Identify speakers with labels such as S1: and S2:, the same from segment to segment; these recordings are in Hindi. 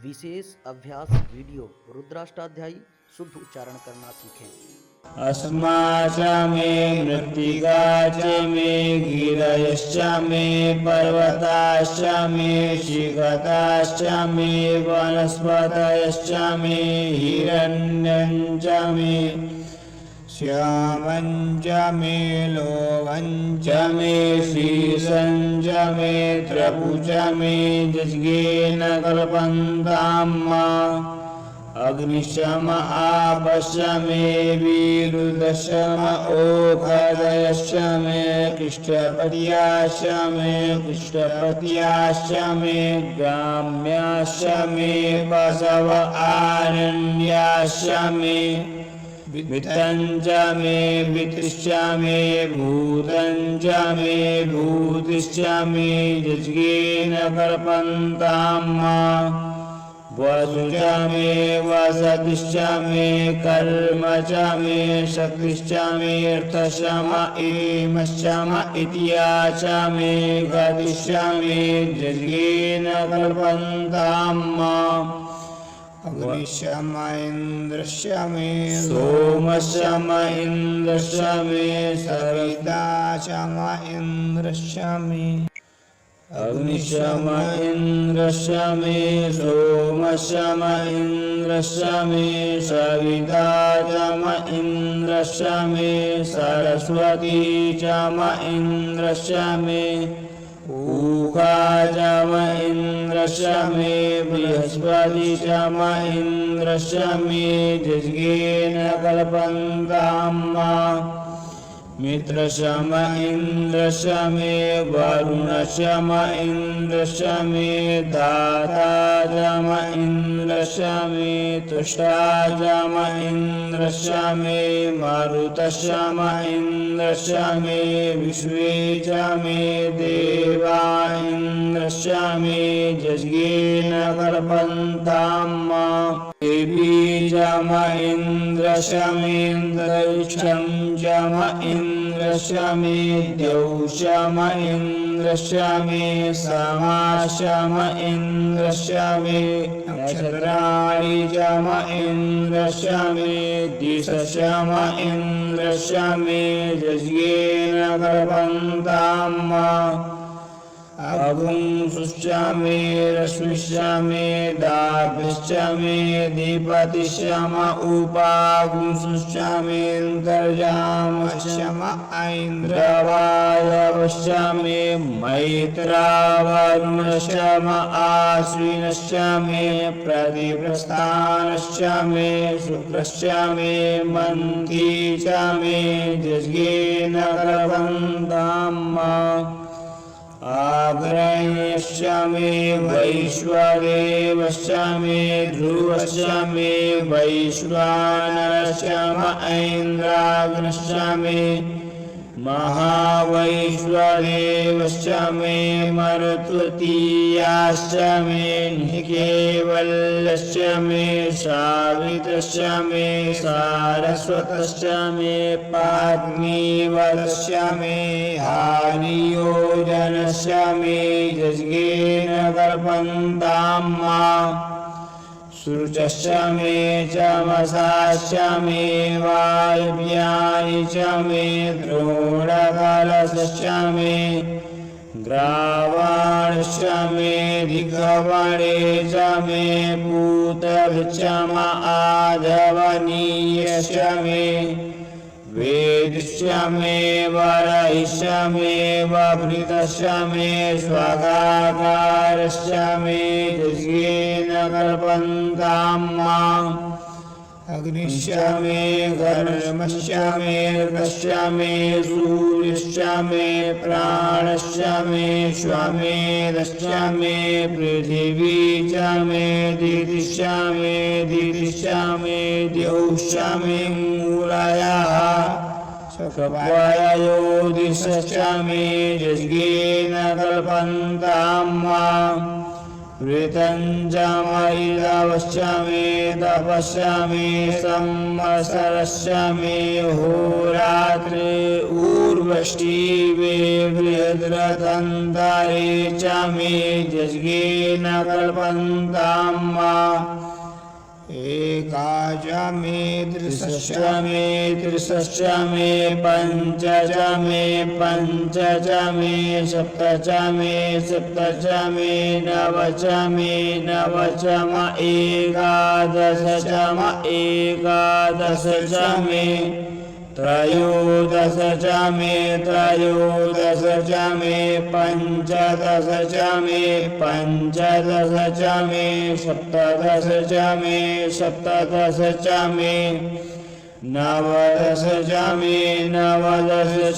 S1: विशेष अभ्यास वीडियो रुद्राष्टाध्यायी शुद्ध उच्चारण करना सीखें।
S2: अस्मा च मे मृत्तिका च मे गिरयश्च मे पर्वताश्च मे शिखताश्च मे वनस्पतयश्च मे हिरण्यं च मे श्यामं च मे लोहं च मे श्रीशं च मे त्रपु च मे जज्ञेन कल्पन्ताम् अग्निशम आपश्च मे वीरुदशम ओखदयश्च मे कृष्णपत्याश्च मे कृष्णपत्याश्च मे ग्राम्याश्च मे बसव आरण्याश्च मे वित्तं च मे वित्तिश्च मे भूतं च मे भूतिश्च मे जज्ञेन कल्पन्ताम् वसु च मे वसतिश्च मे कर्म च मे शक्तिश्च मे अर्थश्च एमश्च इतिया च मे गतिश्च मे जज्ञेन कल्पन्ताम् अग्निश्च इन्द्रश्च मे सोमश्च इन्द्रश्च मे सविता च इन्द्रश्च मे अग्निशम इन्द्रश्च मे सोमश्च इन्द्रश्च मे सविता च इन्द्रश्च मे सरस्वती च इन्द्रश्च मे ऊका च इन्द्रश्च मे बृहस्पति च इन्द्रश्च मे जज्ञेन कल्पन्ताम् मित्रशम इन्द्रश्च मे वरुणशम इन्द्रश्च मे दाता जम इन्द्रश्च मे तुष्टा जम इन्द्रश्च मे मारुतशम इन्द्रश्च मे विश्वे च मे देवा इन्द्रश्च मे जज्ञेन कल्पन्ताम् देवी जम इन्द्रश्च मेन्द्रयुक्षं जम इन्द्रश्च मे द्यौषम इन्द्रश्च मे समाशम इन्द्रश्च मे नक्षत्राणि जम इन्द्रश्च मे दिशशम इन्द्रश्च मे जज्ञेन कल्पन्ताम् अगुंसुश्च मे रश्मिश्च मे दाभिश्च मे दीपतिश्च उपागुंसुश्च मेऽन्तर्जामश्च ऐन्द्रवायवश्च मे मैत्रावरुणश्च आश्विनश्च मे प्रतिप्रस्थानश्च मे शुक्रश्च मे मन्थी च मे जज्ञेन कल्पन्ताम् आग्रह्यश्च मे वैश्वदेवश्च मे ध्रुवश्च मे वैश्वानरश्च ऐन्द्राग्नश्च मे महावैश्वदेवश्च मे मरुत्वतीयाश्च मे निकेवल्यश्च मे सावित्रश्च मे सारस्वतश्च मे पाग्नीवतश्च मे हानियोजनश्च मे जज्ञेन कल्पन्ताम् शुचश्च मे चमसाश्च मे वायव्यानि च मे द्रोणकलशश्च मे ग्रावाणश्च मे दिग्गवणे च मे पूतभृच्च आधवनीयश्च मे वेदिश्च मे वरहिश्च मे वभृतश्च मे स्वगाकारश्च मे जज्ञेन कल्पन्ताम् अग्निश्च मे कर्मश्च मे ऋतश्च मे सूर्यश्च मे प्राणश्च मे श्वमेधश्च मे पृथिवी च मे दितिश्च मे दितिश्च मे द्यौश्च मे मूलयः शकवयोदिश्च मे जज्ञेन कल्पन्ताम् वृतञ्जमयिदवश्यमे तपश्यमे संवत्सरश्यमे होरात्रे ऊर्वशीवे बृहद्रथन्तरे च मे जज्ञेन कल्पन्तां वा एका च मे त्रिशश्च मे पञ्च च मे सप्त च मे नव च म एकादश च मे त्रयोदश च मे पञ्चदश च मे सप्तदश च मे नवदश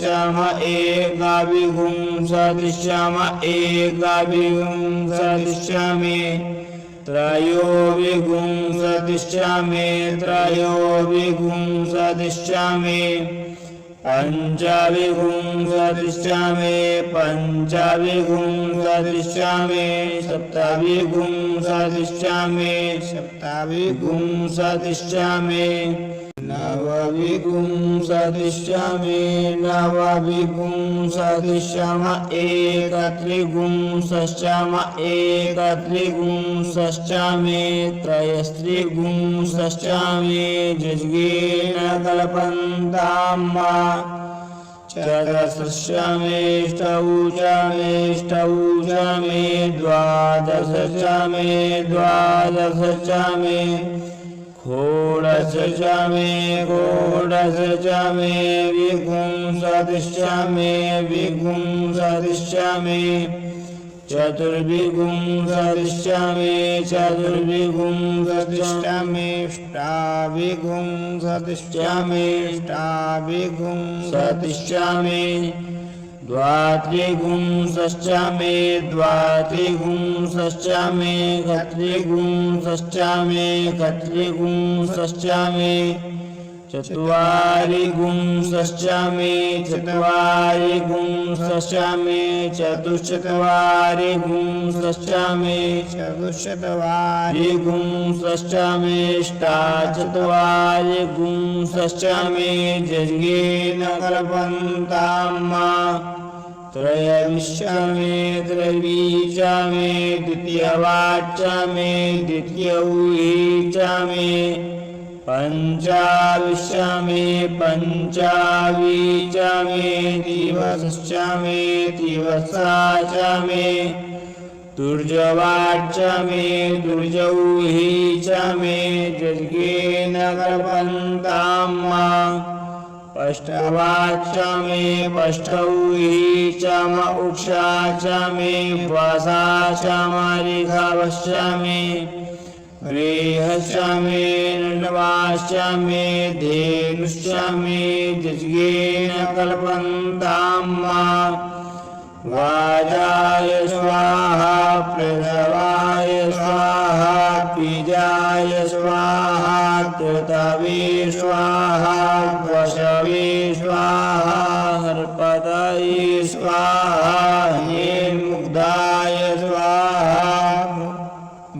S2: च म एकाविंशतिश्च मे त्रयोविंशतिश्च मे पंचविंशतिश्च मे सप्तविंशतिश्च मे नवविंशतिश्च म एकत्रिंशश्च मे त्रयस्त्रिंशश्च मे जज्ञेन कल्पन्तां वा चतुर्दश मे द्वादश च मे षोडश च मे विंशतिश्च मे चतुर्विंशतिश्च मे अष्टाविंशतिश्च मे द्वात्रिंशश्च मे एकत्रिंशश्च मे चत्वारिंशश्च मे चतुश्चत्वारिंशश्च मे अष्टाचत्वारिंशश्च मे जज्ञेन कल्पन्तां वा त्रयोदश मे द्वितीयवाच्च मे द्वितीयौहि च मे पंचाविंश मे दिवसश्च मे तुर्जवाच्च मे दुर्जौहि च मे जज्ञेन कल्पन्तां वा पष्टवाच्च मे पष्टौहि च म उक्षा च मे वासा च ऋषभश्च मे गृहश्च मे नवाश्च मे धेनुश्च मे जज्ञेन कल्पन्तां वा वाजाय स्वाहा प्रसवाय स्वाहा बीजाय स्वाहा कृतवे स्वाहा वशवे स्वाहा हर्पतये स्वाहा हे मुग्धाय स्वाहा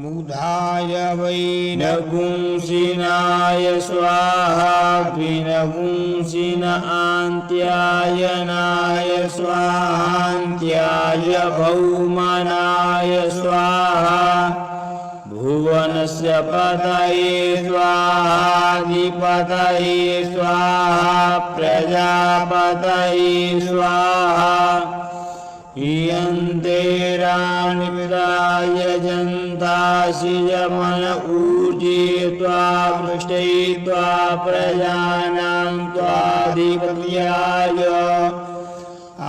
S2: मुग्धाय वै नपुंसिनाय स्वाहा विनपुंसिन आन्त्यायनाय स्वाहान्त्याय भौमनाय स्वाहा भुवनस्य पतये स्वाहाधिपतये स्वाहा प्रजापतये स्वाहा इयन्ते राणिविदाय जन्तासि यमन ऊर्जयित्वा पृष्टयित्वा प्रजानां त्वाधिपत्याय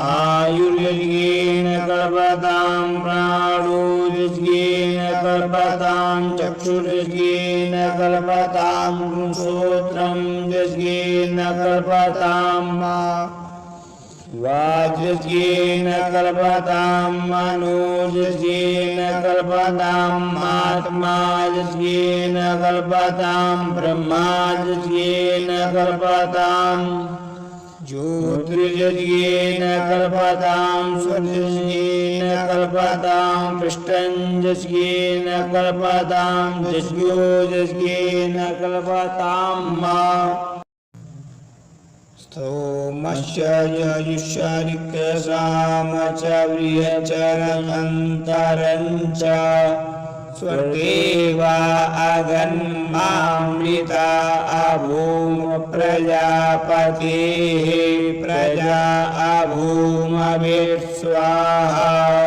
S2: आयुर्यज्ञेन कल्पतां प्राणो यज्ञेन कल्पतां चक्षुर्यज्ञेन कल्पतां श्रोत्रं यज्ञेन कल्पतां वाजज्ञेन कल्पतां मनोजज्ञेन कल्पतां आत्मा यज्ञेन कल्पतां ब्रह्मा यज्ञेन कल्पतां ज्योतिर्यज्ञेन कल्पतां स्वजज्ञेन कल्पतां पृष्ठञ्जज्ञेन कल्पतां जज्ञोजज्ञेन कल्पतां मा स्तोमश्च यजुषरिक्तसामच व्रियचरन्तरञ्च स्वर्गेवा अगन्मामृता अभूम प्रजापतेः प्रजा अभूमभिः स्वाहा